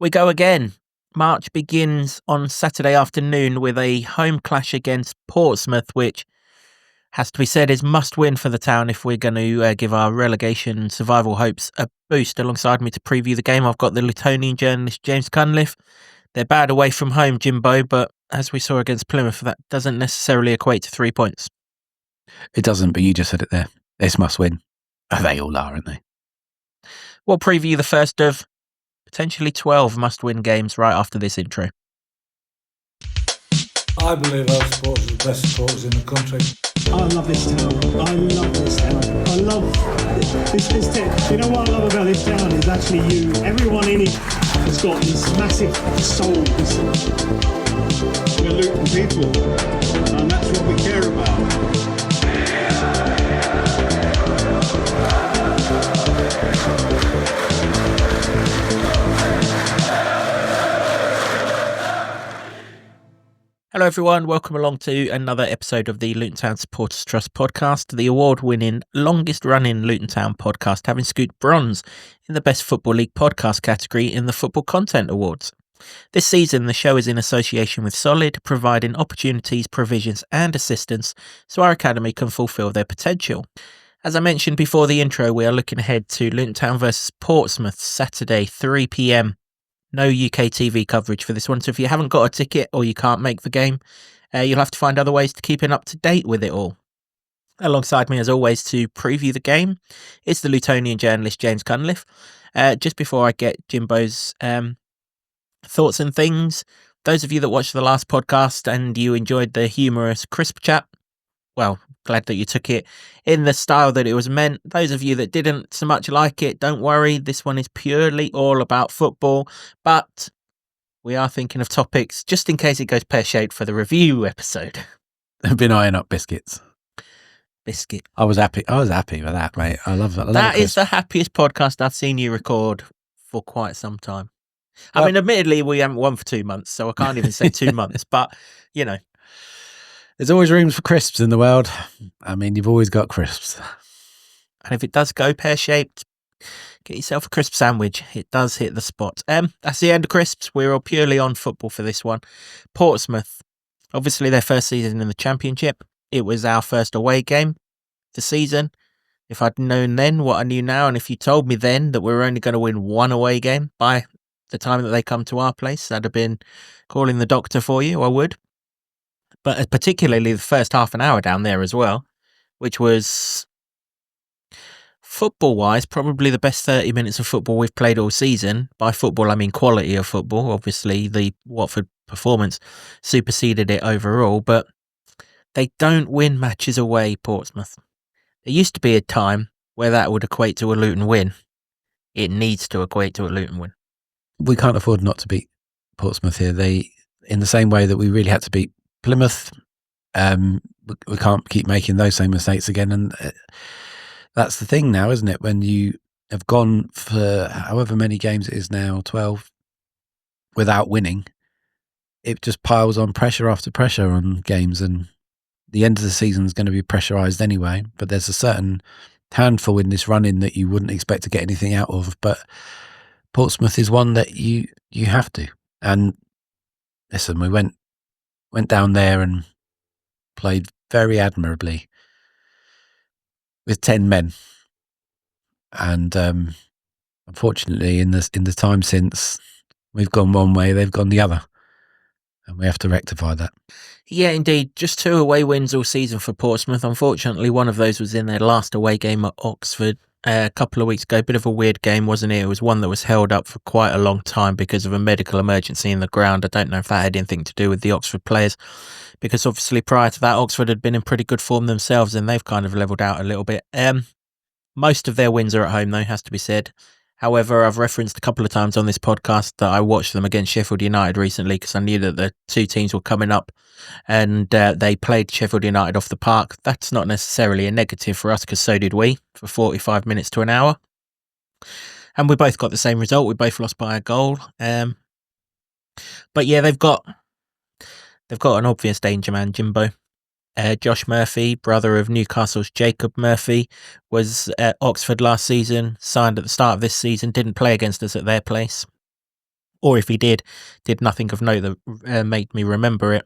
We go again. March begins on Saturday afternoon with a home clash against Portsmouth, which has to be said is must win for the town if we're going to give our relegation survival hopes a boost. Alongside me to preview the game, I've got the Lutonian journalist James Cunliffe. They're bad away from home, Jimbo, but as we saw against Plymouth, that doesn't necessarily equate to 3 points. It doesn't, but you just said it there. It's must win. Oh, they all are, aren't they? We'll preview the first of potentially 12 must-win games right after this intro. I believe our supporters are the best supporters in the country. I love this town. I love this town. I love this town. You know what I love about this town is actually you. Everyone in it has got this massive soul. We're Luton people, and that's what we care about. Hello everyone, welcome along to another episode of the Luton Town Supporters Trust podcast, the award-winning, longest-running Luton Town podcast, having scooped bronze in the Best Football League podcast category in the Football Content Awards. This season, the show is in association with Solid, providing opportunities, provisions and assistance so our academy can fulfil their potential. As I mentioned before the intro, we are looking ahead to Luton Town versus Portsmouth, Saturday, 3 p.m. No UK TV coverage for this one, so if you haven't got a ticket or you can't make the game, you'll have to find other ways to keep up to date with it all. Alongside me, as always, to preview the game, is the Lutonian journalist James Cunliffe. Just before I get Jimbo's thoughts and things, those of you that watched the last podcast and you enjoyed the humorous crisp chat, well, glad that you took it in the style that it was meant. Those of you that didn't so much like it, don't worry. This one is purely all about football, but we are thinking of topics just in case it goes pear-shaped for the review episode. I've been eyeing up biscuits. Biscuit. I was happy with that, mate. I love that. That is the happiest podcast I've seen you record for quite some time. I mean, admittedly, we haven't won for 2 months, so I can't even say 2 months, but, you know. There's always room for crisps in the world. I mean, you've always got crisps. And if it does go pear-shaped, get yourself a crisp sandwich. It does hit the spot. That's the end of crisps. We're all purely on football for this one. Portsmouth, obviously their first season in the Championship. It was our first away game of the season. If I'd known then what I knew now, and if you told me then that we were only going to win one away game by the time that they come to our place, that'd have been calling the doctor for you, I would. But particularly the first half an hour down there as well, which was, football-wise, probably the best 30 minutes of football we've played all season. By football, I mean quality of football. Obviously, the Watford performance superseded it overall, but they don't win matches away, Portsmouth. There used to be a time where that would equate to a Luton win. It needs to equate to a Luton win. We can't afford not to beat Portsmouth here. They, in the same way that we really had to beat Plymouth, we can't keep making those same mistakes again, and that's the thing now, isn't it? When you have gone for however many games it is now, 12, without winning, it just piles on pressure after pressure on games, and the end of the season is going to be pressurised anyway. But there's a certain handful in this run-in that you wouldn't expect to get anything out of, but Portsmouth is one that you have to. And listen, we went down there and played very admirably with 10 men. And unfortunately, in the time since, we've gone one way, they've gone the other. And we have to rectify that. Yeah, indeed. Just 2 away wins all season for Portsmouth. Unfortunately, one of those was in their last away game at Oxford a couple of weeks ago. Bit of a weird game, wasn't it? It was one that was held up for quite a long time because of a medical emergency in the ground. I don't know if that had anything to do with the Oxford players, because obviously prior to that, Oxford had been in pretty good form themselves and they've kind of levelled out a little bit. Most of their wins are at home, though, has to be said. However, I've referenced a couple of times on this podcast that I watched them against Sheffield United recently because I knew that the two teams were coming up, and they played Sheffield United off the park. That's not necessarily a negative for us because so did we for 45 minutes to an hour. And we both got the same result. We both lost by a goal. But yeah, they've got an obvious danger man, Jimbo. Josh Murphy, brother of Newcastle's Jacob Murphy, was at Oxford last season, signed at the start of this season, didn't play against us at their place. or if he did nothing of note that made me remember it.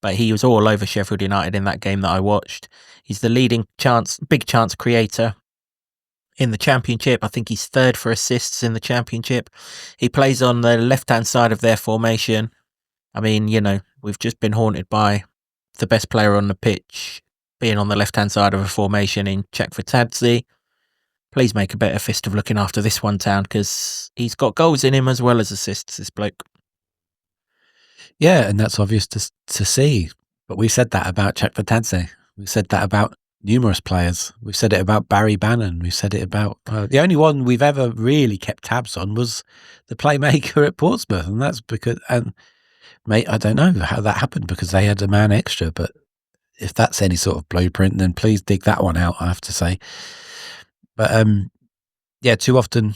But he was all over Sheffield United in that game that I watched. He's the leading big chance creator in the Championship. I think he's third for assists in the Championship. He plays on the left-hand side of their formation. I mean, we've just been haunted by the best player on the pitch being on the left-hand side of a formation in Chakvetadze. Please make a better fist of looking after this one, Town, because he's got goals in him as well as assists, this bloke. Yeah, and that's obvious to see. But we said that about Chakvetadze. We said that about numerous players. We've said it about Barry Bannon. We've said it about the only one we've ever really kept tabs on was the playmaker at Portsmouth, and that's because mate, I don't know how that happened because they had a man extra. But if that's any sort of blueprint, then please dig that one out. I have to say, but yeah, too often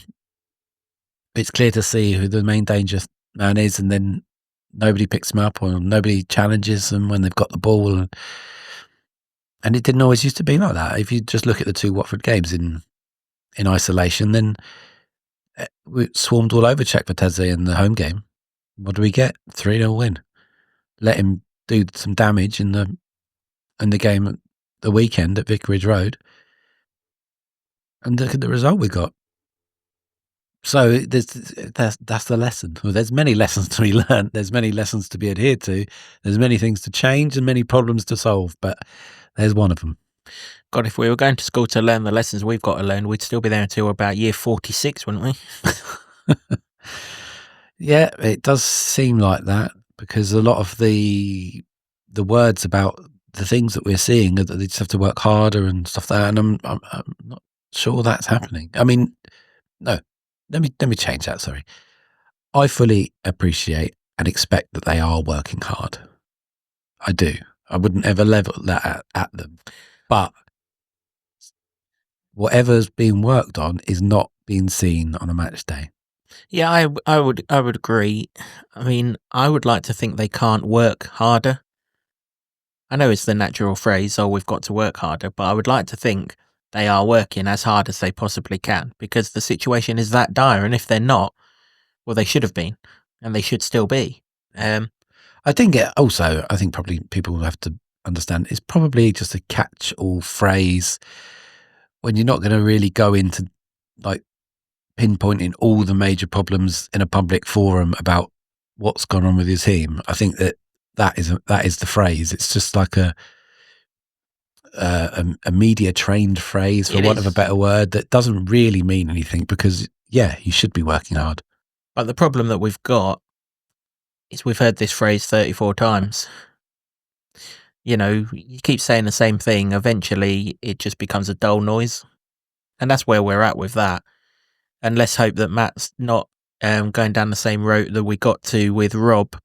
it's clear to see who the main danger man is, and then nobody picks them up or nobody challenges them when they've got the ball. And it didn't always used to be like that. If you just look at the two Watford games in isolation, then we swarmed all over Chakvetadze in the home game. What do we get? 3-0 win. Let him do some damage in the game at the weekend at Vicarage Road. And look at the result we got. So that's the lesson. Well, there's many lessons to be learned. There's many lessons to be adhered to. There's many things to change and many problems to solve. But there's one of them. God, if we were going to school to learn the lessons we've got to learn, we'd still be there until about year 46, wouldn't we? Yeah, it does seem like that because a lot of the words about the things that we're seeing are that they just have to work harder and stuff like that. And I'm not sure that's happening. I mean, no, let me change that. Sorry, I fully appreciate and expect that they are working hard. I do. I wouldn't ever level that at them. But whatever's being worked on is not being seen on a match day. Yeah, I would agree. I mean, I would like to think they can't work harder. I know it's the natural phrase, we've got to work harder, but I would like to think they are working as hard as they possibly can because the situation is that dire, and if they're not, well, they should have been, and they should still be. I think I think probably people will have to understand it's probably just a catch-all phrase when you're not going to really go into like pinpointing all the major problems in a public forum about what's gone on with your team. I think that is the phrase. It's just like a media trained phrase, for want of a better word, that doesn't really mean anything because yeah, you should be working hard. But the problem that we've got is we've heard this phrase 34 times. You keep saying the same thing. Eventually, it just becomes a dull noise. And that's where we're at with that. And let's hope that Matt's not going down the same route that we got to with Rob,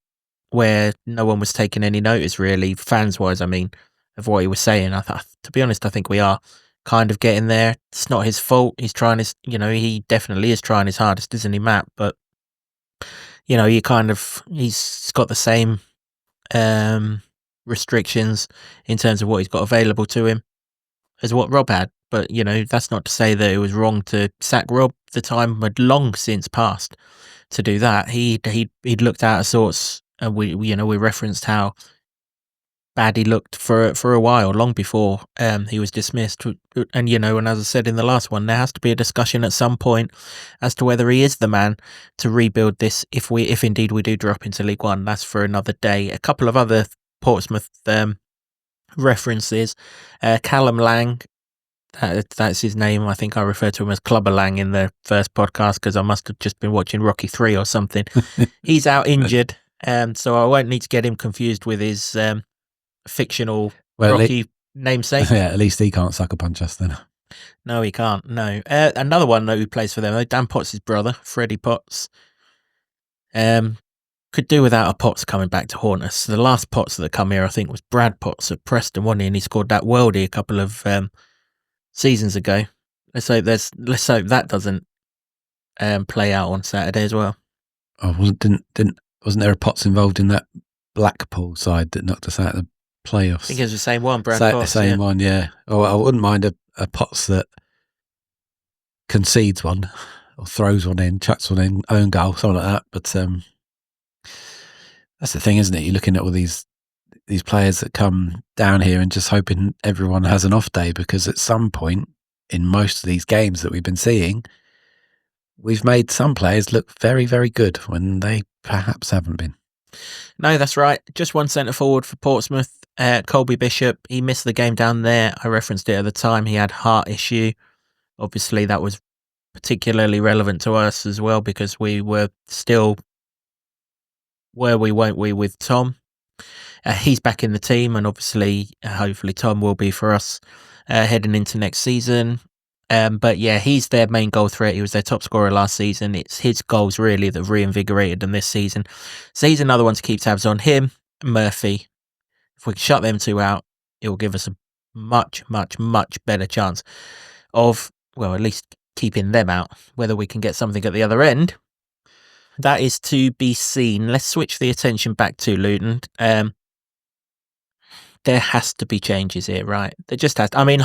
where no one was taking any notice, really, fans-wise, I mean, of what he was saying. To be honest, I think we are kind of getting there. It's not his fault. He's trying his, he definitely is trying his hardest, isn't he, Matt? But, he's got the same restrictions in terms of what he's got available to him as what Rob had. But, that's not to say that it was wrong to sack Rob. The time had long since passed to do that. He'd looked out of sorts, and we referenced how bad he looked for a while, long before he was dismissed. And, and as I said in the last one, there has to be a discussion at some point as to whether he is the man to rebuild this if indeed we do drop into League One. That's for another day. A couple of other Portsmouth references. Callum Lang, that's his name. I think I referred to him as Clubber Lang in the first podcast because I must have just been watching Rocky 3 or something. He's out injured, so I won't need to get him confused with his fictional Rocky namesake. Yeah, at least he can't sucker punch us then. No, he can't. No. Another one who plays for them, though, Dan Potts' brother, Freddie Potts. Could do without a Potts coming back to haunt us. The last Potts that come here, I think, was Brad Potts at Preston, wasn't he? And he scored that worldie a couple of seasons ago. Let's hope that doesn't play out on Saturday as well. Oh, wasn't there a Potts involved in that Blackpool side that knocked us out of the playoffs? I think it was the same one, Brad Potts. The same one, yeah. Oh, I wouldn't mind a Potts that concedes one or throws one in, chucks one in, own goal, something like that. But That's the thing, isn't it? You're looking at all these players that come down here and just hoping everyone has an off day, because at some point in most of these games that we've been seeing, we've made some players look very, very good when they perhaps haven't been. No, that's right. Just one centre forward for Portsmouth, Colby Bishop. He missed the game down there. I referenced it at the time. He had heart issue. Obviously, that was particularly relevant to us as well, because we were still where we weren't we with Tom. He's back in the team, and obviously, hopefully, Tom will be for us heading into next season. But yeah, he's their main goal threat. He was their top scorer last season. It's his goals really that reinvigorated them this season. So he's another one to keep tabs on. Him, Murphy. If we can shut them two out, it will give us a much, much, much better chance of, well, at least keeping them out. Whether we can get something at the other end, that is to be seen. Let's switch the attention back to Luton. There has to be changes here, right? There just has to. I mean,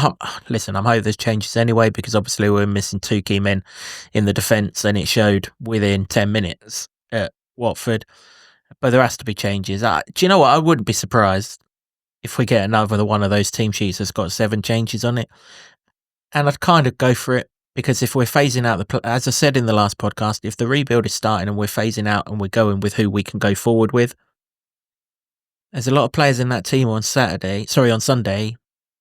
listen, I'm hoping there's changes anyway, because obviously we're missing two key men in the defence, and it showed within 10 minutes at Watford. But there has to be changes. Do you know what? I wouldn't be surprised if we get another one of those team sheets that's got 7 changes on it. And I'd kind of go for it, because if we're phasing out as I said in the last podcast, if the rebuild is starting and we're phasing out and we're going with who we can go forward with, there's a lot of players in that team on Sunday,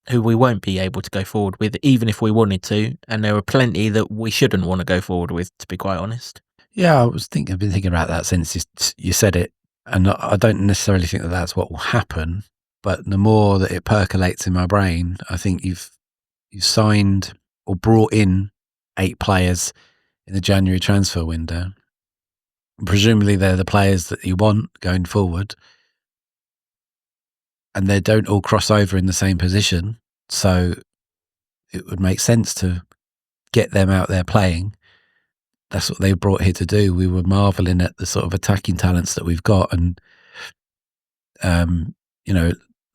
who we won't be able to go forward with, even if we wanted to. And there are plenty that we shouldn't want to go forward with, to be quite honest. Yeah, I've been thinking about that since you said it. And I don't necessarily think that that's what will happen. But the more that it percolates in my brain, I think you've signed or brought in 8 players in the January transfer window. Presumably they're the players that you want going forward. And they don't all cross over in the same position. So it would make sense to get them out there playing. That's what they were brought here to do. We were marvelling at the sort of attacking talents that we've got. And,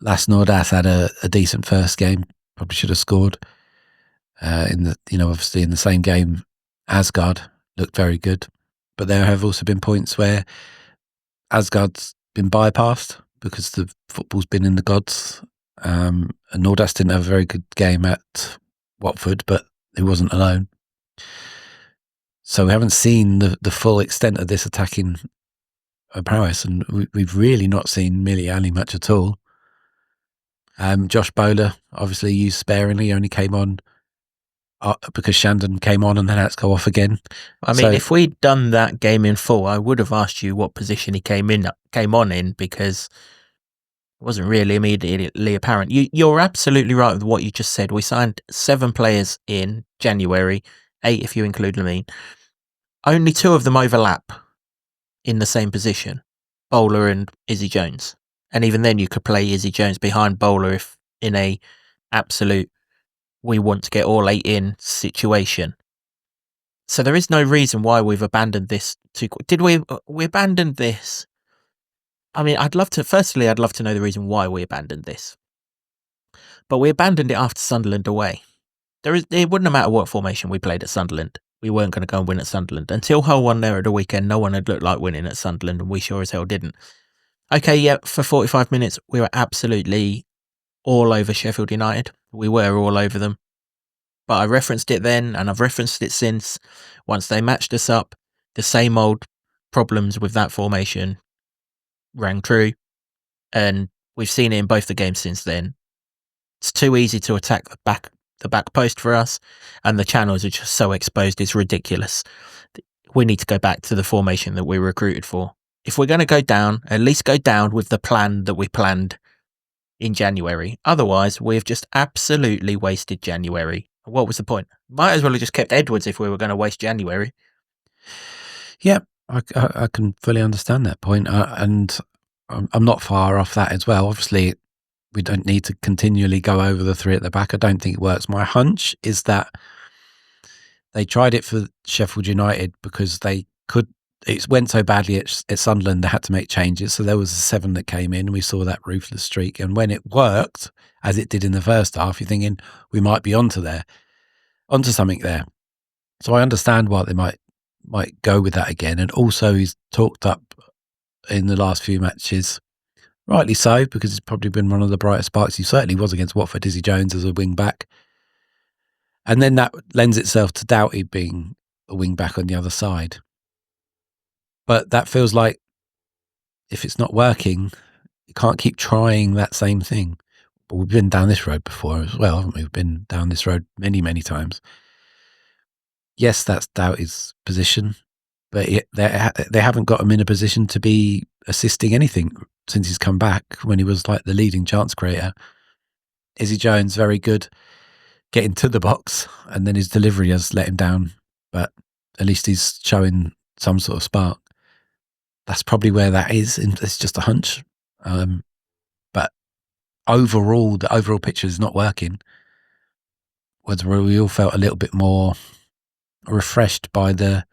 Las Nordas had a decent first game, probably should have scored. Obviously in the same game, Asgard looked very good. But there have also been points where Asgard's been bypassed because the football's been in the gods. And Nordas didn't have a very good game at Watford, but he wasn't alone. So we haven't seen the full extent of this attacking prowess, and we've really not seen Millie Ali much at all. Josh Bowler, obviously used sparingly, only came on because Shandon came on and then had to go off again. I mean, if we'd done that game in full, I would have asked you what position he came on in, because it wasn't really immediately apparent. You're absolutely right with what you just said. We signed 7 players in January, 8 if you include Lamine. Only 2 of them overlap in the same position, Bowler and Izzy Jones. And even then you could play Izzy Jones behind Bowler if in a absolute we want to get all 8 in situation. So there is no reason why we've abandoned this too quick. Did we abandoned this? I mean, I'd love to know the reason why we abandoned this. But we abandoned it after Sunderland away. It wouldn't matter what formation we played at Sunderland. We weren't going to go and win at Sunderland. Until Hull won there at the weekend, no one had looked like winning at Sunderland, and we sure as hell didn't. Okay, yeah, for 45 minutes, we were absolutely all over Sheffield United. We were all over them. But I referenced it then, and I've referenced it since. Once they matched us up, the same old problems with that formation rang true. And we've seen it in both the games since then. It's too easy to attack the back post for us, and the channels are just so exposed, it's ridiculous. We need to go back to the formation that we recruited for. If we're going to go down, at least go down with the plan that we planned in January. Otherwise, we've just absolutely wasted January. What was the point? Might as well have just kept Edwards if we were going to waste January. Yeah, I can fully understand that point. And I'm not far off that as well. Obviously, we don't need to continually go over the 3 at the back. I don't think it works. My hunch is that they tried it for Sheffield United because it went so badly at Sunderland, they had to make changes. So there was a 7 that came in, and we saw that ruthless streak. And when it worked, as it did in the first half, you're thinking we might be onto something there. So I understand why they might go with that again. And also he's talked up in the last few matches. Rightly so, because it's probably been one of the brightest sparks. He certainly was against Watford, Izzy Jones as a wing back. And then that lends itself to Doughty being a wing back on the other side. But that feels like if it's not working, you can't keep trying that same thing. But we've been down this road before as well, haven't we? We've been down this road many, many times. Yes, that's Doughty's position, but they haven't got him in a position to be assisting anything since he's come back, when he was like the leading chance creator. Izzy Jones, very good getting to the box, and then his delivery has let him down, but at least he's showing some sort of spark. That's probably where that is. It's just a hunch. But overall, the overall picture is not working. Whether we all felt a little bit more refreshed by the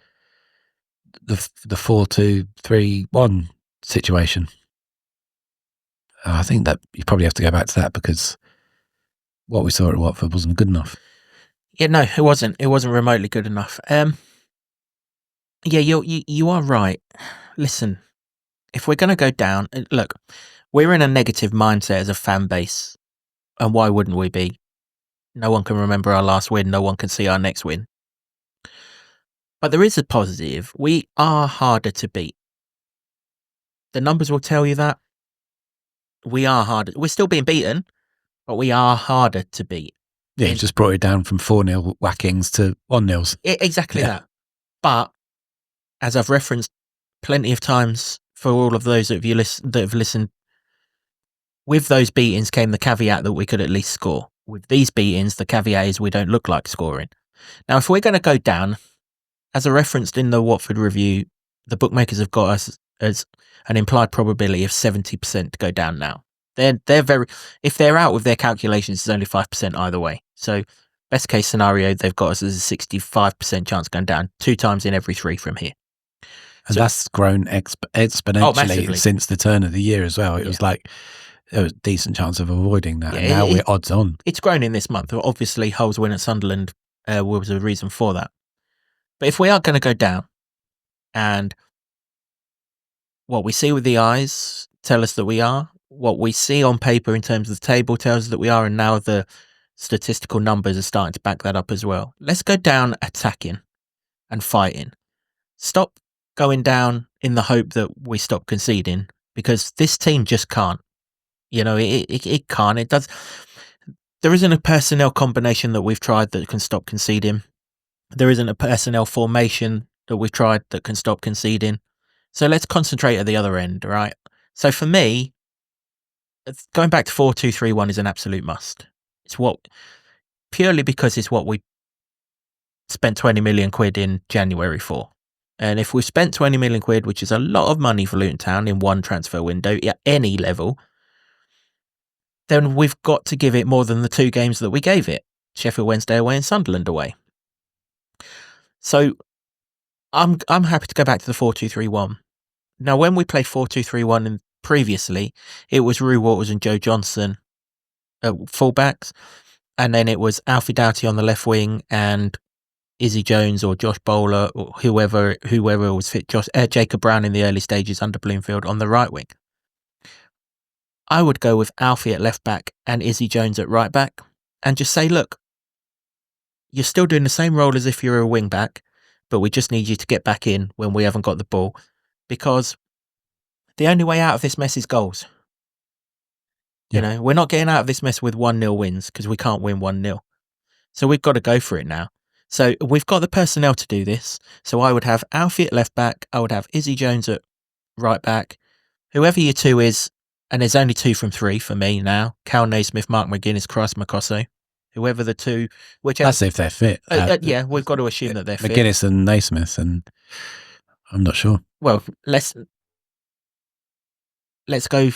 4-2-3-1 situation. I think that you probably have to go back to that, because what we saw at Watford wasn't good enough. Yeah, no, it wasn't. It wasn't remotely good enough. Yeah, you are right. Listen, if we're going to go down, look, we're in a negative mindset as a fan base, and why wouldn't we be? No one can remember our last win. No one can see our next win. But there is a positive. We are harder to beat. The numbers will tell you that. We are harder. We're still being beaten, but we are harder to beat. Yeah, you just brought it down from 4-0 whackings to 1-0s. Exactly that. But as I've referenced plenty of times for all of those that have listened, with those beatings came the caveat that we could at least score. With these beatings, the caveat is we don't look like scoring. Now, if we're going to go down, as I referenced in the Watford review, the bookmakers have got us as an implied probability of 70% to go down now. They're very, if they're out with their calculations, it's only 5% either way. So best case scenario, they've got us as a 65% chance going down 2 times in every 3 from here. And that's grown exponentially since the turn of the year as well. It was like there was a decent chance of avoiding that. And now we're odds on. It's grown in this month. Obviously, Hull's win at Sunderland was a reason for that. But if we are going to go down, and what we see with the eyes tell us that we are, what we see on paper in terms of the table tells us that we are, and now the statistical numbers are starting to back that up as well. Let's go down attacking and fighting. Stop going down in the hope that we stop conceding, because this team just can't. You know, it can't. It does. There isn't a personnel combination that we've tried that can stop conceding. There isn't a personnel formation that we've tried that can stop conceding. So let's concentrate at the other end, right? So for me, going back to 4-2-3-1 is an absolute must. It's purely because it's what we spent 20 million quid in January for. And if we've spent 20 million quid, which is a lot of money for Luton Town in one transfer window at any level, then we've got to give it more than the 2 games that we gave it. Sheffield Wednesday away and Sunderland away. So I'm happy to go back to the 4-2-3-1. Now, when we played 4-2-3-1 previously, it was Rue Waters and Joe Johnson at fullbacks, and then it was Alfie Doughty on the left wing and Izzy Jones or Josh Bowler or whoever was fit, Jacob Brown in the early stages under Bloomfield on the right wing. I would go with Alfie at left back and Izzy Jones at right back and just say, look, you're still doing the same role as if you're a wing back, but we just need you to get back in when we haven't got the ball, because the only way out of this mess is goals. Yeah. You know, we're not getting out of this mess with 1-0 wins, because we can't win 1-0. So we've got to go for it now. So we've got the personnel to do this. So I would have Alfie at left back. I would have Izzy Jones at right back. Whoever your 2 is, and there's only 2 from 3 for me now. Cal Naismith, Mark McGuinness, Christ Makosso. Whoever the 2, whichever. That's if they're fit. Yeah, we've got to assume that they're fit. McGuinness and Naismith, and I'm not sure. Well, let's go,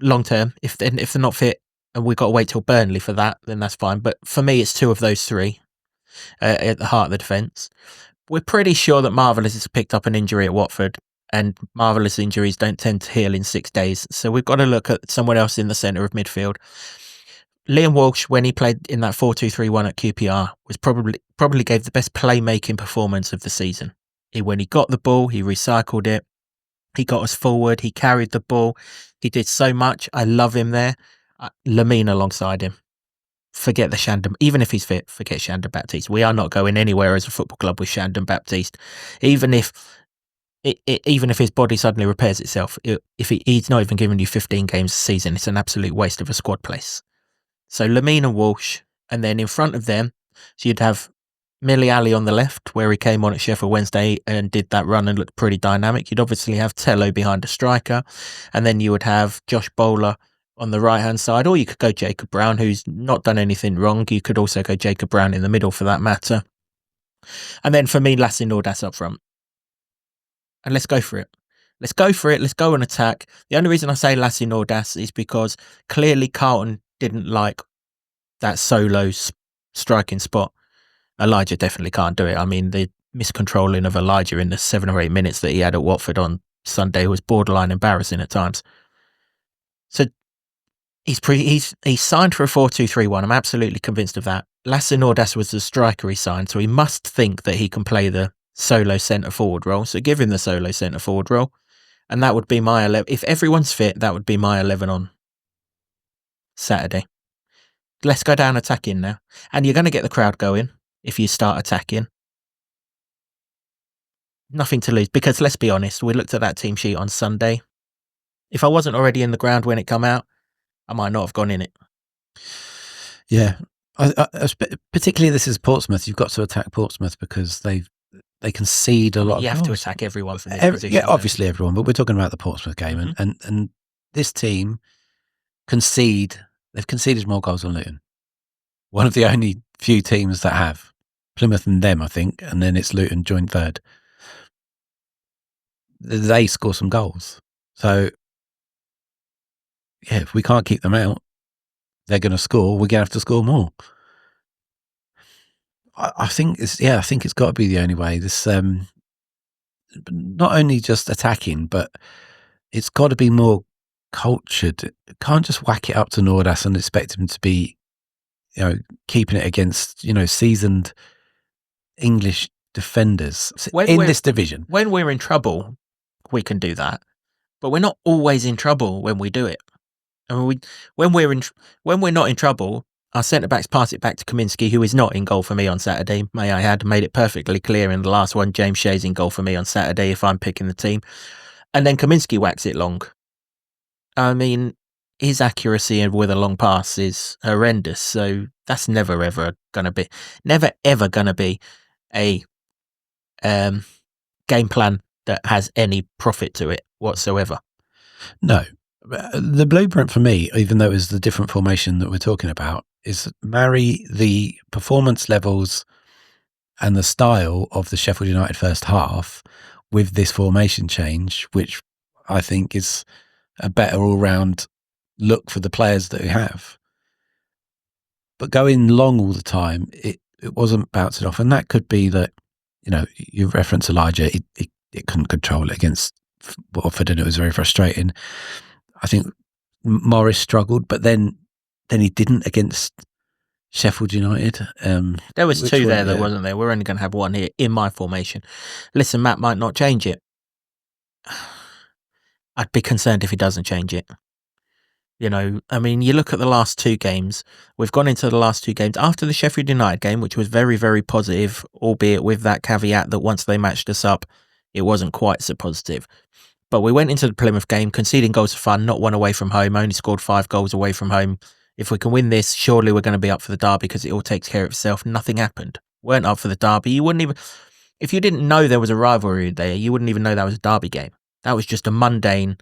long term. If they're not fit and we've got to wait till Burnley for that, then that's fine. But for me, it's 2 of those 3 at the heart of the defence. We're pretty sure that Marvellous has picked up an injury at Watford, and Marvellous injuries don't tend to heal in 6 days. So we've got to look at someone else in the centre of midfield. Liam Walsh, when he played in that 4-2-3-1 at QPR, was probably gave the best playmaking performance of the season. When he got the ball, he recycled it. He got us forward. He carried the ball. He did so much. I love him there. Lamine alongside him. Forget the Shandon. Even if he's fit, forget Shandon Baptiste. We are not going anywhere as a football club with Shandon Baptiste. Even if his body suddenly repairs itself, if he's not even giving you 15 games a season, it's an absolute waste of a squad place. So Lamine and Walsh, and then in front of them, so you'd have Millie Ali on the left, where he came on at Sheffield Wednesday and did that run and looked pretty dynamic. You'd obviously have Tello behind a striker, and then you would have Josh Bowler on the right-hand side, or you could go Jacob Brown, who's not done anything wrong. You could also go Jacob Brown in the middle for that matter. And then for me, Lassie Nordas up front. And let's go for it. Let's go for it. Let's go and attack. The only reason I say Lassie Nordas is because clearly Carlton didn't like that solo striking spot. Elijah definitely can't do it. I mean, the miscontrolling of Elijah in the 7 or 8 minutes that he had at Watford on Sunday was borderline embarrassing at times. So he's signed for a 4-2-3-1. I'm absolutely convinced of that. Lassie Nordas was the striker he signed, so he must think that he can play the solo centre forward role. So give him the solo centre forward role, and that would be my 11. If everyone's fit, that would be my 11 on Saturday. Let's go down attacking now, and you're going to get the crowd going if you start attacking. Nothing to lose, because let's be honest, we looked at that team sheet on Sunday. If I wasn't already in the ground when it come out, I might not have gone in it. Yeah, particularly this is Portsmouth. You've got to attack Portsmouth because they concede a lot. You have to attack everyone from this position. Yeah, obviously everyone, but we're talking about the Portsmouth game, and this team they've conceded more goals than Luton. One of the only few teams that have. Plymouth and them, I think, and then it's Luton joined third. They score some goals. So, yeah, if we can't keep them out, they're going to score. We're going to have to score more. I think it's got to be the only way. This, not only just attacking, but it's got to be more cultured. It can't just whack it up to Nordas and expect him to be, keeping it against, seasoned English defenders in this division. When we're in trouble, we can do that, but we're not always in trouble when we do it. I mean, when we're not in trouble, our centre backs pass it back to Kaminski, who is not in goal for me on Saturday. May I add, made it perfectly clear in the last one. James Shea's in goal for me on Saturday if I'm picking the team, and then Kaminski whacks it long. I mean, his accuracy with a long pass is horrendous. So that's never ever going to be a game plan that has any profit to it whatsoever. No. The blueprint for me, even though it's the different formation that we're talking about, is marry the performance levels and the style of the Sheffield United first half with this formation change, which I think is a better all-round look for the players that we have. But going long all the time, it wasn't bouncing off. And that could be that, you reference Elijah, it couldn't control it against Watford and it was very frustrating. I think Morris struggled, but then he didn't against Sheffield United. There was two there that wasn't there. We're only going to have one here in my formation. Listen, Matt might not change it. I'd be concerned if he doesn't change it. I mean, you look at the last two games. We've gone into the last two games after the Sheffield United game, which was very, very positive, albeit with that caveat that once they matched us up, it wasn't quite so positive. But we went into the Plymouth game, conceding goals for fun, not one away from home, only scored 5 goals away from home. If we can win this, surely we're going to be up for the derby because it all takes care of itself. Nothing happened. Weren't up for the derby. You wouldn't even, if you didn't know there was a rivalry there, you wouldn't even know that was a derby game. That was just a mundane,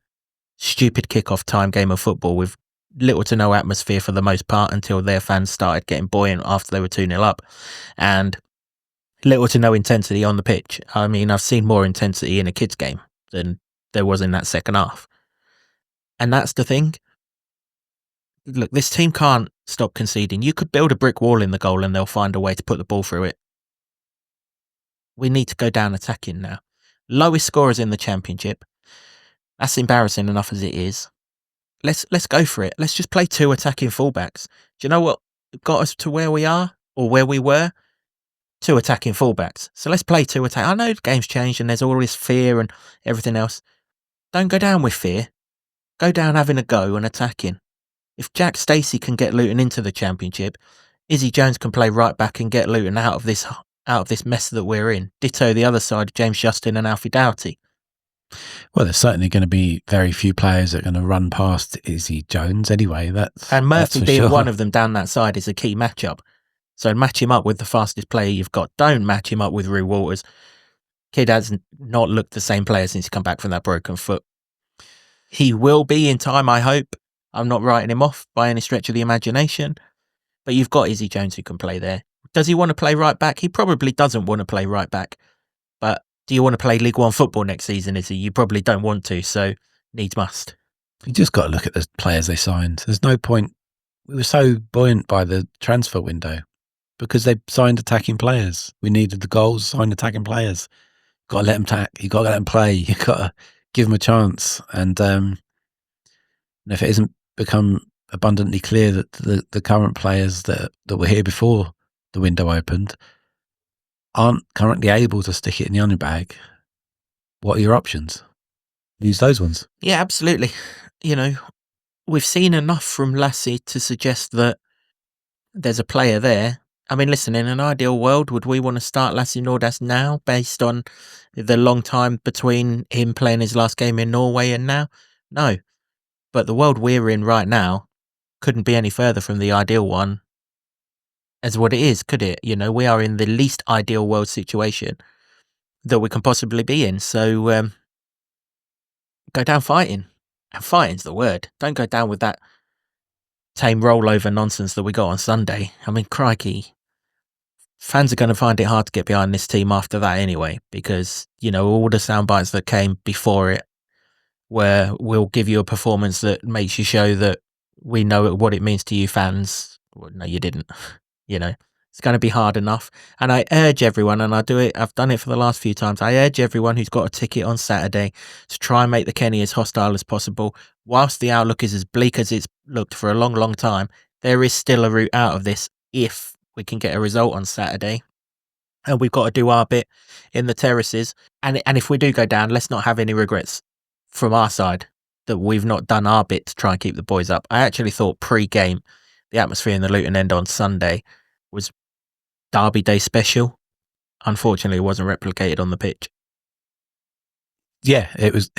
stupid kickoff time game of football with little to no atmosphere for the most part until their fans started getting buoyant after they were 2-0 up. And little to no intensity on the pitch. I mean, I've seen more intensity in a kids' game than there was in that second half. And that's the thing. Look, this team can't stop conceding. You could build a brick wall in the goal and they'll find a way to put the ball through it. We need to go down attacking now. Lowest scorers in the Championship. That's embarrassing enough as it is. Let's go for it. Let's just play 2 attacking fullbacks. Do you know what got us to where we are or where we were? 2 attacking fullbacks. So let's play 2 attack. I know the game's changed and there's all this fear and everything else. Don't go down with fear. Go down having a go and attacking. If Jack Stacey can get Luton into the Championship, Izzy Jones can play right back and get Luton out of this mess that we're in. Ditto the other side, James Justin and Alfie Doughty. Well, there's certainly going to be very few players that are going to run past Izzy Jones anyway. And Murphy that's for being sure. one of them down that side is a key matchup. So match him up with the fastest player you've got. Don't match him up with Rue Waters. Kid has not looked the same player since he come back from that broken foot. He will be in time, I hope. I'm not writing him off by any stretch of the imagination. But you've got Izzy Jones who can play there. Does he want to play right back? He probably doesn't want to play right back. But do you want to play League One football next season, Izzy? You probably don't want to, so needs must. You just got to look at the players they signed. There's no point. We were so buoyant by the transfer window because they signed attacking players. We needed the goals, signed attacking players. Got to let them tack. You got to let them play. You got to give them a chance. And if it isn't become abundantly clear that the current players that were here before the window opened aren't currently able to stick it in the onion bag, what are your options? Use those ones. Yeah, absolutely. We've seen enough from Lassie to suggest that there's a player there. I mean, listen, in an ideal world, would we want to start Lassie Nordas now based on the long time between him playing his last game in Norway and now? No. But the world we're in right now couldn't be any further from the ideal one as what it is, could it? We are in the least ideal world situation that we can possibly be in. So go down fighting. And fighting's the word. Don't go down with that tame rollover nonsense that we got on Sunday. I mean, crikey. Fans are going to find it hard to get behind this team after that anyway, because, all the sound bites that came before it where we'll give you a performance that makes you show that we know what it means to you fans. Well, no, you didn't. It's going to be hard enough. And I urge everyone, and I've done it for the last few times, I urge everyone who's got a ticket on Saturday to try and make the Kenny as hostile as possible. Whilst the outlook is as bleak as it's looked for a long, long time, there is still a route out of this if we can get a result on Saturday. And we've got to do our bit in the terraces. And if we do go down, let's not have any regrets from our side that we've not done our bit to try and keep the boys up. I actually thought pre-game, the atmosphere in the Luton end on Sunday was Derby Day special. Unfortunately, it wasn't replicated on the pitch. Yeah, it was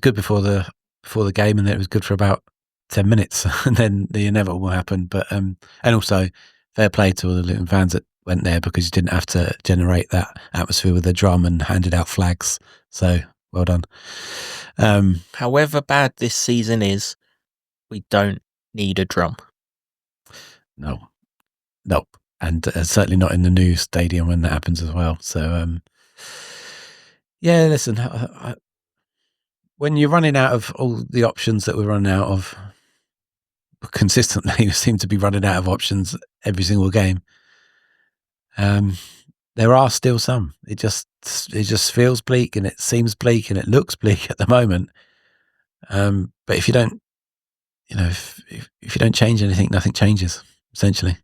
good before the game, and then it was good for about 10 minutes, and then the inevitable happened. But and also fair play to all the Luton fans that went there, because you didn't have to generate that atmosphere with a drum and handed out flags. So well done. However bad this season is, we don't need a drum. No. And certainly not in the new stadium when that happens as well. So, yeah, listen, when you're running out of all the options that we're running out of consistently, we seem to be running out of options every single game. There are still some. It just feels bleak, and it seems bleak, and it looks bleak at the moment. But if you don't, if you don't change anything, nothing changes, essentially.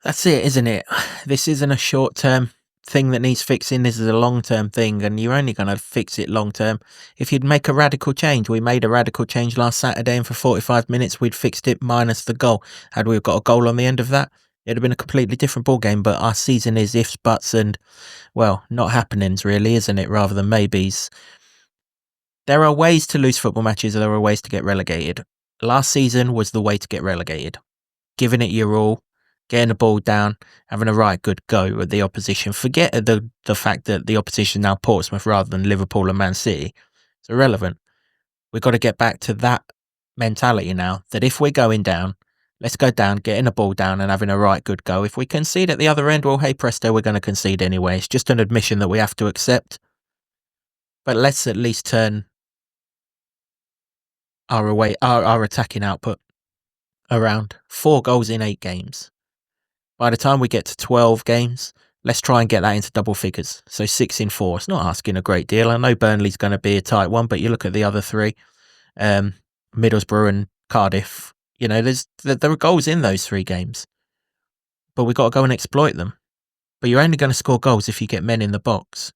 That's it, isn't it? This isn't a short-term thing that needs fixing. This is a long-term thing, and you're only going to fix it long-term if you'd make a radical change. We made a radical change last Saturday, and for 45 minutes we'd fixed it minus the goal. Had we got a goal on the end of that, it'd have been a completely different ballgame. But our season is ifs, buts, and, well, not happenings really, isn't it, rather than maybes. There are ways to lose football matches, and there are ways to get relegated. Last season was the way to get relegated. Giving it your all, getting the ball down, having a right good go at the opposition. Forget the fact that the opposition now Portsmouth rather than Liverpool and Man City. It's irrelevant. We've got to get back to that mentality now, that if we're going down, let's go down, getting the ball down and having a right good go. If we concede at the other end, well, hey presto, we're going to concede anyway. It's just an admission that we have to accept. But let's at least turn our attacking output around. 4 goals in 8 games. By the time we get to 12 games, let's try and get that into double figures. So 6 in 4. It's not asking a great deal. I know Burnley's going to be a tight one, but you look at the other 3, Middlesbrough and Cardiff. There are goals in those 3 games, but we've got to go and exploit them. But you're only going to score goals if you get men in the box.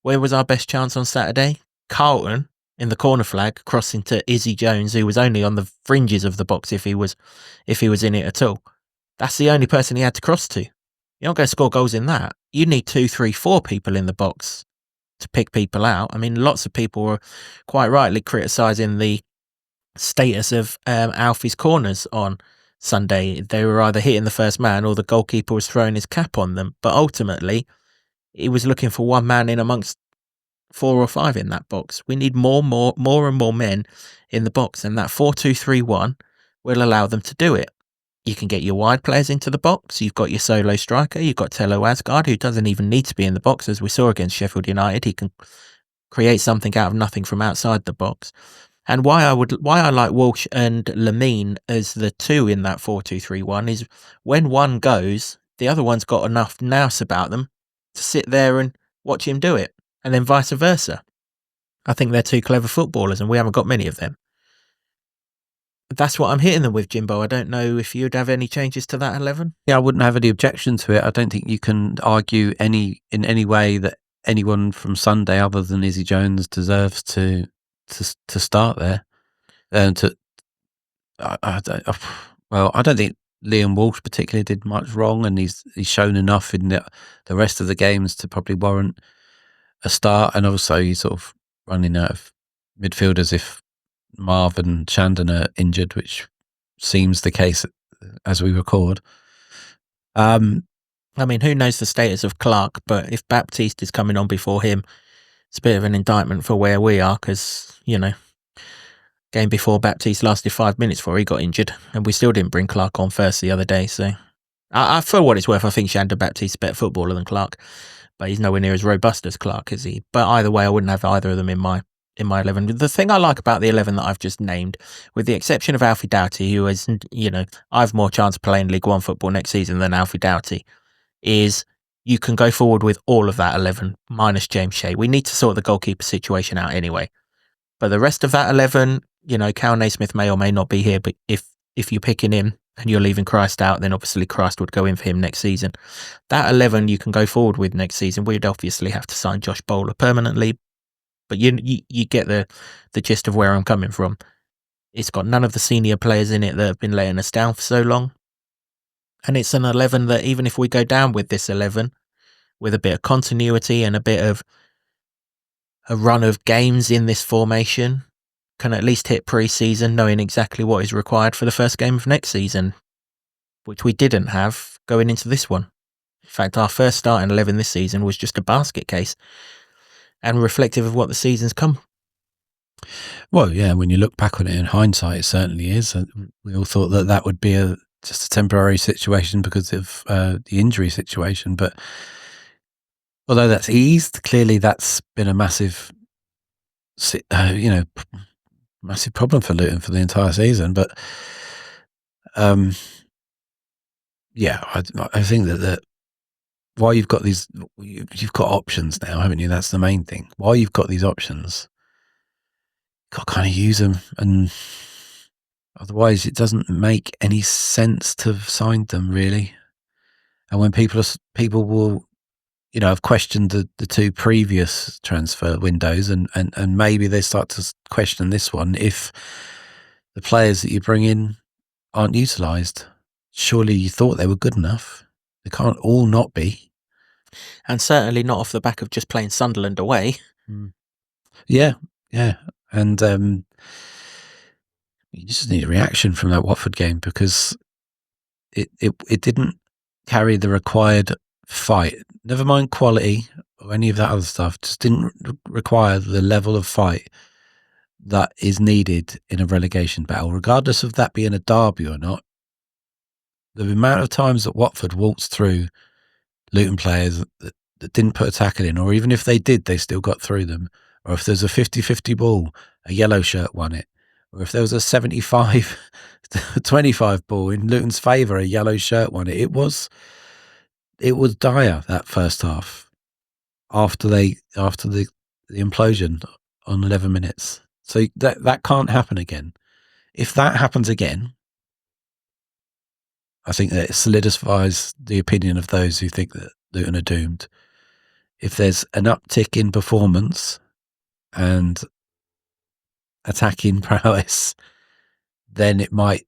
Where was our best chance on Saturday? Carlton in the corner flag crossing to Izzy Jones, who was only on the fringes of the box if he was in it at all. That's the only person he had to cross to. You're not going to score goals in that. You need 2, 3, 4 people in the box to pick people out. I mean, lots of people were quite rightly criticising the status of Alfie's corners on Sunday. They were either hitting the first man or the goalkeeper was throwing his cap on them. But ultimately, he was looking for one man in amongst 4 or 5 in that box. We need more and more men in the box, and that 4-2-3-1 will allow them to do it. You can get your wide players into the box. You've got your solo striker. You've got Tello Asgard, who doesn't even need to be in the box, as we saw against Sheffield United. He can create something out of nothing from outside the box. And why I like Walsh and Lamine as the 2 in that 4-2-3-1 is when one goes, the other one's got enough nous about them to sit there and watch him do it, and then vice versa. I think they're 2 clever footballers, and we haven't got many of them. That's what I'm hitting them with, Jimbo. I don't know if you'd have any changes to that 11. Yeah, I wouldn't have any objection to it. I don't think you can argue in any way that anyone from Sunday other than Izzy Jones deserves to start there. I don't think Liam Walsh particularly did much wrong, and he's shown enough in the rest of the games to probably warrant a start. And also, he's sort of running out of midfielders if Marv and Shandon are injured, which seems the case as we record. I mean, who knows the status of Clark, but if Baptiste is coming on before him, it's a bit of an indictment for where we are, because, game before Baptiste lasted 5 minutes before he got injured, and we still didn't bring Clark on first the other day. So, for what it's worth, I think Shandon Baptiste is a better footballer than Clark, but he's nowhere near as robust as Clark, is he? But either way, I wouldn't have either of them in my 11. The thing I like about the 11 that I've just named, with the exception of Alfie Doughty, who is, I've more chance of playing League One football next season than Alfie Doughty, is you can go forward with all of that 11 minus James Shea. We need to sort the goalkeeper situation out anyway. But the rest of that 11, Cal Naismith may or may not be here, but if you're picking him and you're leaving Christ out, then obviously Christ would go in for him next season. That 11 you can go forward with next season. We'd obviously have to sign Josh Bowler permanently, but you get the gist of where I'm coming from. It's got none of the senior players in it that have been letting us down for so long. And it's an 11 that even if we go down with this 11, with a bit of continuity and a bit of a run of games in this formation, can at least hit pre-season knowing exactly what is required for the first game of next season, which we didn't have going into this one. In fact, our first starting 11 this season was just a basket case and reflective of what the season's come. Well, yeah, when you look back on it in hindsight, it certainly is. We all thought that would be just a temporary situation because of the injury situation. But although that's eased, clearly that's been a massive, massive problem for Luton for the entire season. But I think that while you've got you've got options now, haven't you? That's the main thing. While you've got these options, you've got to kind of use them, and otherwise it doesn't make any sense to have signed them, really. And when people will, have questioned the 2 previous transfer windows, and maybe they start to question this one if the players that you bring in aren't utilised. Surely you thought they were good enough. They can't all not be. And certainly not off the back of just playing Sunderland away. Yeah. And you just need a reaction from that Watford game, because it didn't carry the required fight. Never mind quality or any of that other stuff. Just didn't require the level of fight that is needed in a relegation battle, regardless of that being a derby or not. The amount of times that Watford waltzed through Luton players that didn't put a tackle in, or even if they did, they still got through them. Or if there's a 50-50 ball, a yellow shirt won it. Or if there was a 75-25 ball in Luton's favour, a yellow shirt won it. It was dire, that first half, after the implosion on 11 minutes. So that can't happen again. If that happens again, I think that it solidifies the opinion of those who think that Luton are doomed. If there's an uptick in performance, and attacking prowess, then it might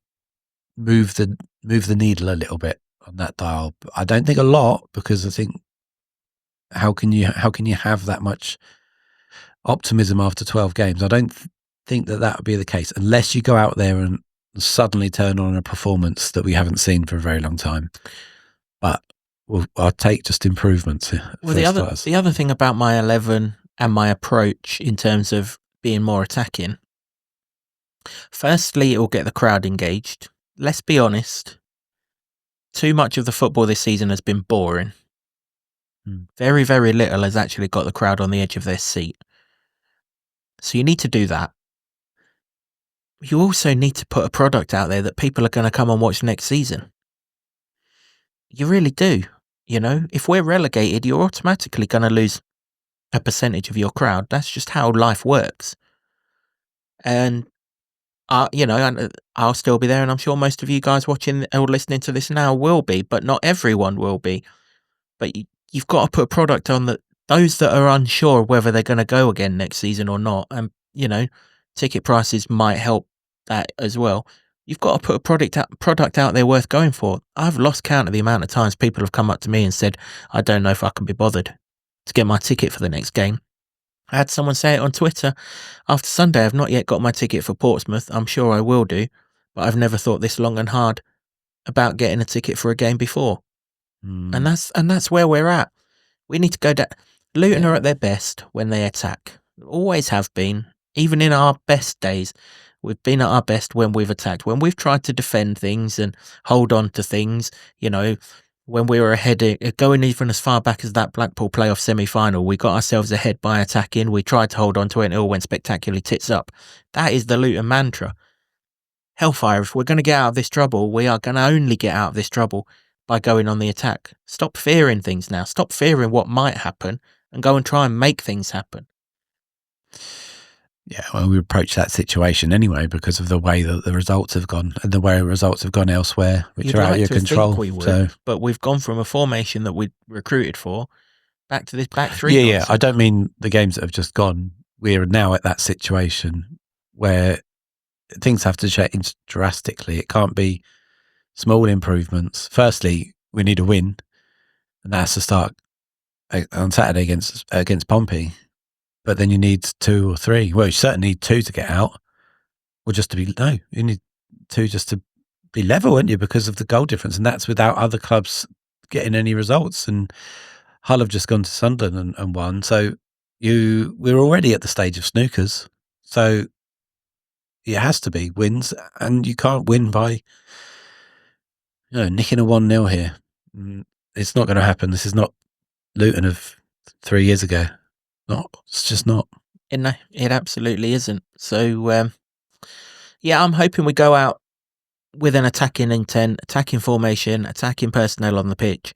move the needle a little bit on that dial. But I don't think a lot, because I think how can you have that much optimism after 12 games? I don't think that would be the case unless you go out there and suddenly turn on a performance that we haven't seen for a very long time. But I'll take just improvements. Well, the other thing about my 11 and my approach in terms of being more attacking, firstly, it will get the crowd engaged. Let's be honest, too much of the football this season has been boring. Very, very little has actually got the crowd on the edge of their seat. So you need to do that. You also need to put a product out there that people are going to come and watch next season. You really do. You know, if we're relegated, you're automatically going to lose a percentage of your crowd. That's just how life works. And, I'll still be there, and I'm sure most of you guys watching or listening to this now will be, but not everyone will be. But you've got to put a product on that those that are unsure whether they're going to go again next season or not, and, ticket prices might help that as well. You've got to put a product out there worth going for. I've lost count of the amount of times people have come up to me and said, I don't know if I can be bothered to get my ticket for the next game. I had someone say it on Twitter after Sunday. I've not yet got my ticket for Portsmouth. I'm sure I will do, but I've never thought this long and hard about getting a ticket for a game before. And that's where we're at. We need to go down. Luton are at their best when they attack. Always have been. Even in our best days, we've been at our best when we've attacked. When we've tried to defend things and hold on to things, when we were ahead, going even as far back as that Blackpool playoff semi-final, we got ourselves ahead by attacking. We tried to hold on to it and it all went spectacularly tits up. That is the Luton mantra. Hellfire, if we're going to get out of this trouble, we are going to only get out of this trouble by going on the attack. Stop fearing things now. Stop fearing what might happen and go and try and make things happen. Yeah, well, we approach that situation anyway because of the way that the results have gone and the way the results have gone elsewhere, which are out of your control. We would, but we've gone from a formation that we recruited for back to this back three. Yeah. I don't mean the games that have just gone. We're now at that situation where things have to change drastically. It can't be small improvements. Firstly, we need a win, and that has to start on Saturday against Pompey. But then you need 2 or 3. Well, you certainly need 2 to get out, or just to be you need 2 just to be level, wouldn't you? Because of the goal difference, and that's without other clubs getting any results. And Hull have just gone to Sunderland and won, so we're already at the stage of snookers. So it has to be wins, and you can't win by nicking a 1-0 here. It's not going to happen. This is not Luton of 3 years ago. It's just not. No, it absolutely isn't. So, I'm hoping we go out with an attacking intent, attacking formation, attacking personnel on the pitch.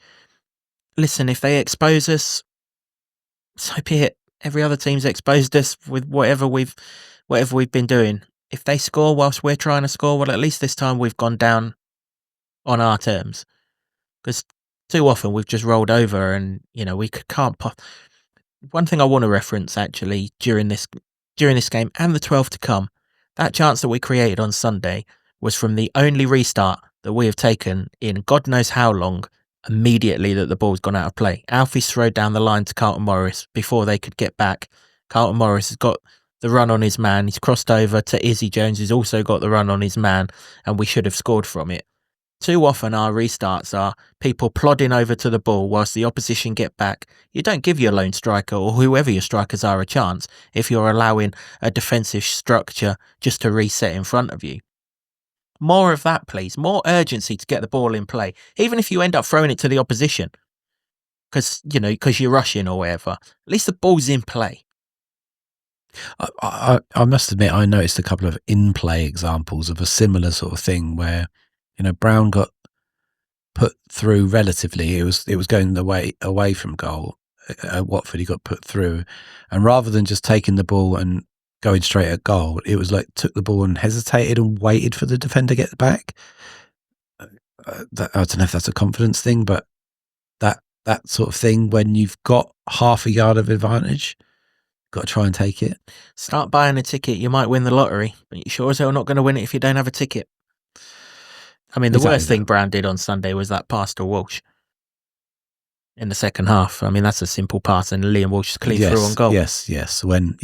Listen, if they expose us, so be it. Every other team's exposed us with whatever we've been doing. If they score whilst we're trying to score, well, at least this time we've gone down on our terms. Because too often we've just rolled over, and we can't. One thing I want to reference actually during this game and the 12 to come, that chance that we created on Sunday was from the only restart that we have taken in God knows how long, immediately that the ball's gone out of play. Alfie's throwed down the line to Carlton Morris before they could get back. Carlton Morris has got the run on his man. He's crossed over to Izzy Jones, who's also got the run on his man, and we should have scored from it. Too often our restarts are people plodding over to the ball whilst the opposition get back. You don't give your lone striker or whoever your strikers are a chance if you're allowing a defensive structure just to reset in front of you. More of that, please. More urgency to get the ball in play, even if you end up throwing it to the opposition because you're rushing or whatever. At least the ball's in play. I must admit, I noticed a couple of in-play examples of a similar sort of thing where Brown got put through relatively. It was going away from goal. At Watford, he got put through, and rather than just taking the ball and going straight at goal, it was like took the ball and hesitated and waited for the defender to get back. I don't know if that's a confidence thing, but that sort of thing when you've got half a yard of advantage, got to try and take it. Start buying a ticket. You might win the lottery, but you sure as hell not going to win it if you don't have a ticket. I mean, the worst thing Brown did on Sunday was that pass to Walsh in the second half. I mean, that's a simple pass, and Liam Walsh clean through on goal. Yes. One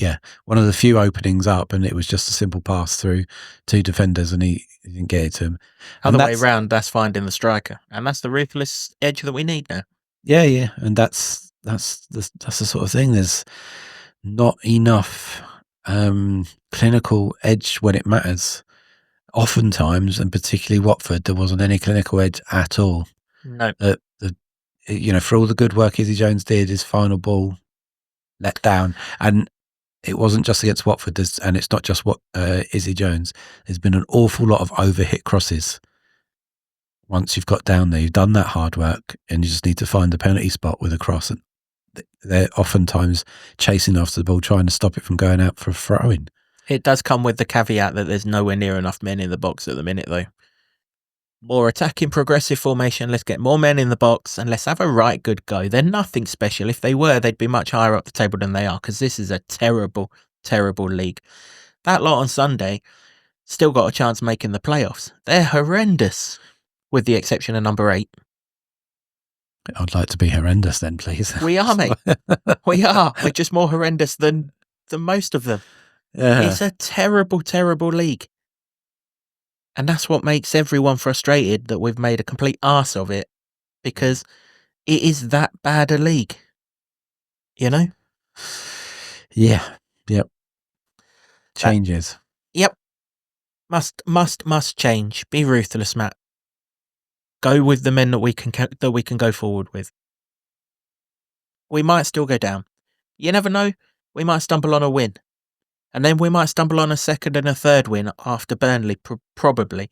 of the few openings up, and it was just a simple pass through two defenders, and he didn't get it to him. Other way round, that's finding the striker, and that's the ruthless edge that we need now. Yeah, and that's the sort of thing. There's not enough clinical edge when it matters. Oftentimes, and particularly Watford, there wasn't any clinical edge at all. No. For all the good work Izzy Jones did, his final ball let down, and it wasn't just against Watford, and it's not just Izzy Jones. There's been an awful lot of overhit crosses. Once you've got down there, you've done that hard work, and you just need to find the penalty spot with a cross. And they're oftentimes chasing after the ball, trying to stop it from going out for a throw-in. It does come with the caveat that there's nowhere near enough men in the box at the minute, though. More attacking, progressive formation. Let's get more men in the box and let's have a right good go. They're nothing special. If they were, they'd be much higher up the table than they are, because this is a terrible, terrible league. That lot on Sunday still got a chance of making the playoffs. They're horrendous, with the exception of number 8. I'd like to be horrendous then, please. We are, mate. We are. We're just more horrendous than most of them. Yeah. It's a terrible, terrible league. And that's what makes everyone frustrated, that we've made a complete arse of it, because it is that bad a league. You know? Yeah. Yep. Changes. Yep. Must change. Be ruthless, Matt. Go with the men that we can go forward with. We might still go down. You never know. We might stumble on a win. And then we might stumble on a second and a third win after Burnley, probably.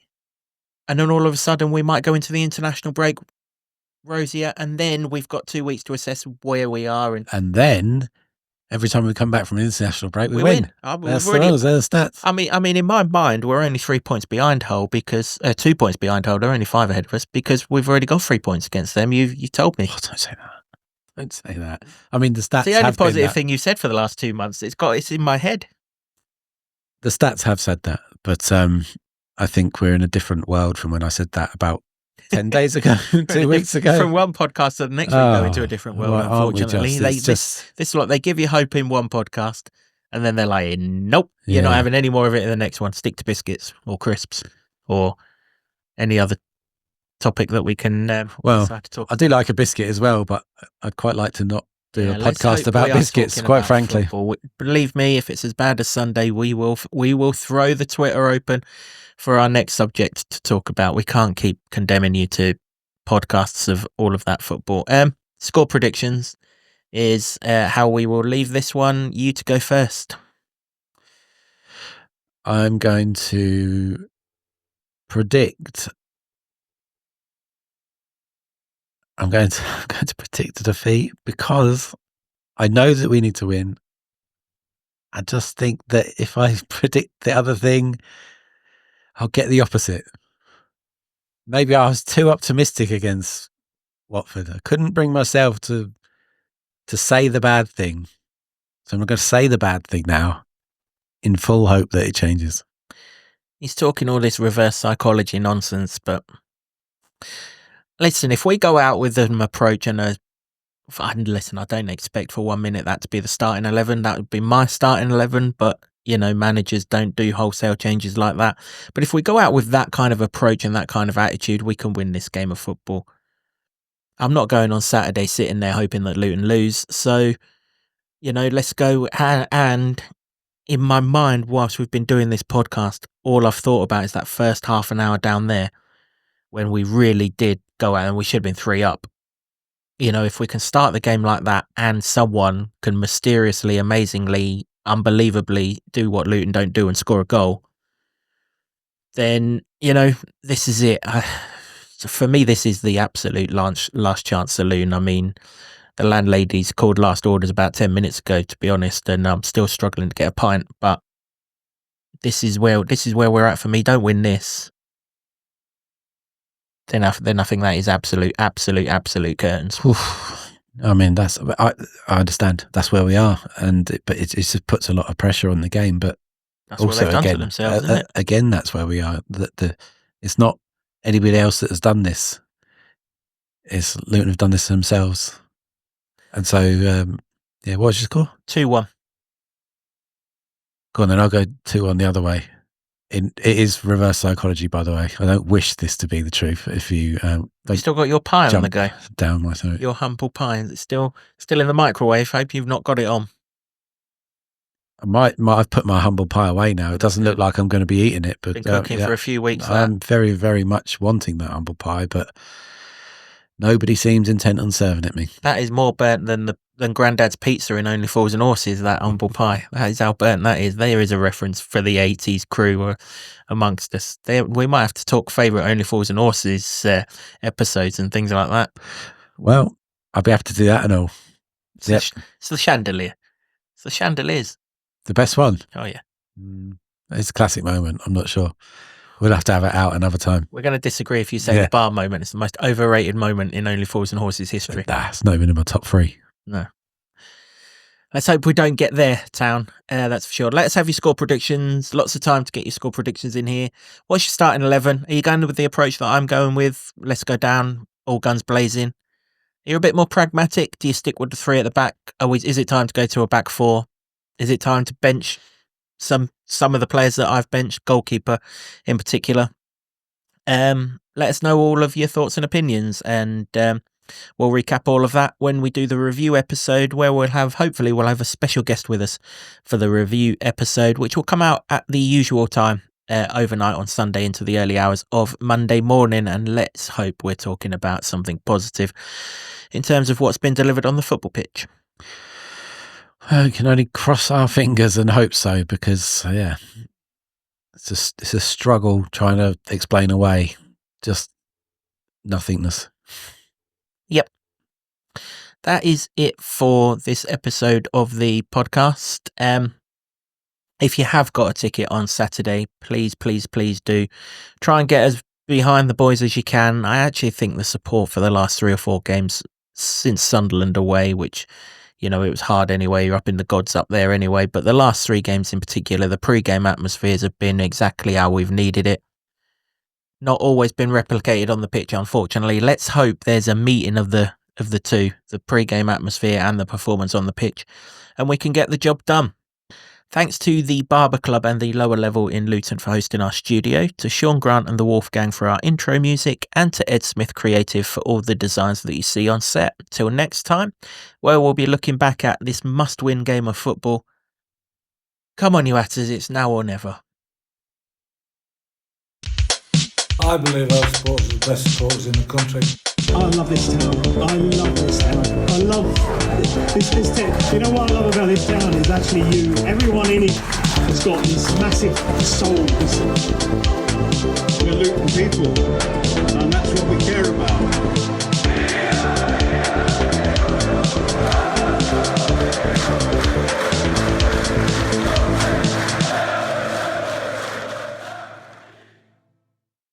And then all of a sudden we might go into the international break rosier, and then we've got 2 weeks to assess where we are. And then every time we come back from an international break, we win. That's the stats. I mean, in my mind, we're only 3 points behind Hull, because 2 points behind Hull. They're only 5 ahead of us, because we've already got 3 points against them. You told me. Oh, don't say that. Don't say that. I mean, the stats. It's the only positive thing you've said for the last 2 months. It's in my head. The stats have said that, but I think we're in a different world from when I said that about 10 days ago, 2 weeks ago. From one podcast to the next, we go into a different world, unfortunately. This lot, they give you hope in one podcast, and then they're like, nope, you're not having any more of it in the next one. Stick to biscuits or crisps or any other topic that we can decide to talk about. I do like a biscuit as well, but I'd quite like to not do a podcast about biscuits, quite frankly. Football. Believe me, if it's as bad as Sunday, we will throw the Twitter open for our next subject to talk about. We can't keep condemning you to podcasts of all of that football. Score predictions is how we will leave this one. You to go first. I'm going to predict. I'm going to predict a defeat, because I know that we need to win. I just think that if I predict the other thing, I'll get the opposite. Maybe I was too optimistic against Watford. I couldn't bring myself to say the bad thing. So I'm going to say the bad thing now, in full hope that it changes. He's talking all this reverse psychology nonsense, but listen, if we go out with an approach and listen, I don't expect for 1 minute that to be the starting 11. That would be my starting 11, but managers don't do wholesale changes like that. But if we go out with that kind of approach and that kind of attitude, we can win this game of football. I'm not going on Saturday sitting there hoping that Luton lose. So, let's go. And in my mind, whilst we've been doing this podcast, all I've thought about is that first half an hour down there when we really did go out, and we should have been 3 up. If we can start the game like that, and someone can mysteriously, amazingly, unbelievably do what Luton don't do and score a goal, then, this is it. For me, this is the absolute last chance saloon. I mean, the landlady's called last orders about 10 minutes ago, to be honest, and I'm still struggling to get a pint, but this is where we're at for me. Don't win this, then I think that is absolute curtains. I mean, I understand that's where we are, but it just puts a lot of pressure on the game. But That's what they've done to themselves, isn't it? Again, that's where we are. It's not anybody else that has done this. It's Luton have done this themselves. And so, what's your score? 2-1. Go on, then I'll go 2-1 the other way. It is reverse psychology, by the way. I don't wish this to be the truth. If you You've still got your pie on the go. Down my throat. Your humble pie. It's still in the microwave. Hope you've not got it on. I might have put my humble pie away now. It doesn't look like I'm going to be eating it, but been cooking for a few weeks. I'm very, very much wanting that humble pie, but nobody seems intent on serving it me. That is more burnt than Grandad's pizza in Only Fools and Horses. That humble pie. That is how burnt that is. There is a reference for the 80s crew amongst us. We might have to talk favourite Only Fools and Horses episodes and things like that. Well, I'll be happy to do that and all. It's the chandelier. It's the chandeliers. The best one? Oh, yeah. It's a classic moment. I'm not sure. We'll have to have it out another time. We're going to disagree if you say the bar moment. It's the most overrated moment in Only Fools and Horses history. It's not even in my top 3. No. Let's hope we don't get there, Town. That's for sure. Let's have your score predictions. Lots of time to get your score predictions in here. What's your starting 11? Are you going with the approach that I'm going with? Let's go down, all guns blazing. You're a bit more pragmatic. Do you stick with the 3 at the back? Is it time to go to a back 4? Is it time to bench some of the players that I've benched, goalkeeper in particular? Let us know all of your thoughts and opinions, and we'll recap all of that when we do the review episode, where hopefully we'll have a special guest with us for the review episode, which will come out at the usual time, overnight on Sunday into the early hours of Monday morning. And let's hope we're talking about something positive in terms of what's been delivered on the football pitch. We can only cross our fingers and hope so, because it's a struggle trying to explain away just nothingness. Yep. That is it for this episode of the podcast. If you have got a ticket on Saturday, please do try and get as behind the boys as you can. I actually think the support for the last 3 or 4 games since Sunderland away, which, it was hard anyway. You're up in the gods up there anyway. But the last 3 games in particular, the pre-game atmospheres have been exactly how we've needed it. Not always been replicated on the pitch, unfortunately. Let's hope there's a meeting of the two, the pre-game atmosphere and the performance on the pitch, and we can get the job done. Thanks to the Barber Club and the Lower Level in Luton for hosting our studio, to Sean Grant and the Wolfgang for our intro music, and to Ed Smith Creative for all the designs that you see on set. Till next time, where we'll be looking back at this must-win game of football. Come on, you Hatters, it's now or never. I believe our supporters are the best supporters in the country. I love this town. I love this town. I love this town. You know what I love about this town is actually you. Everyone in it has got this massive soul. We're Luton people.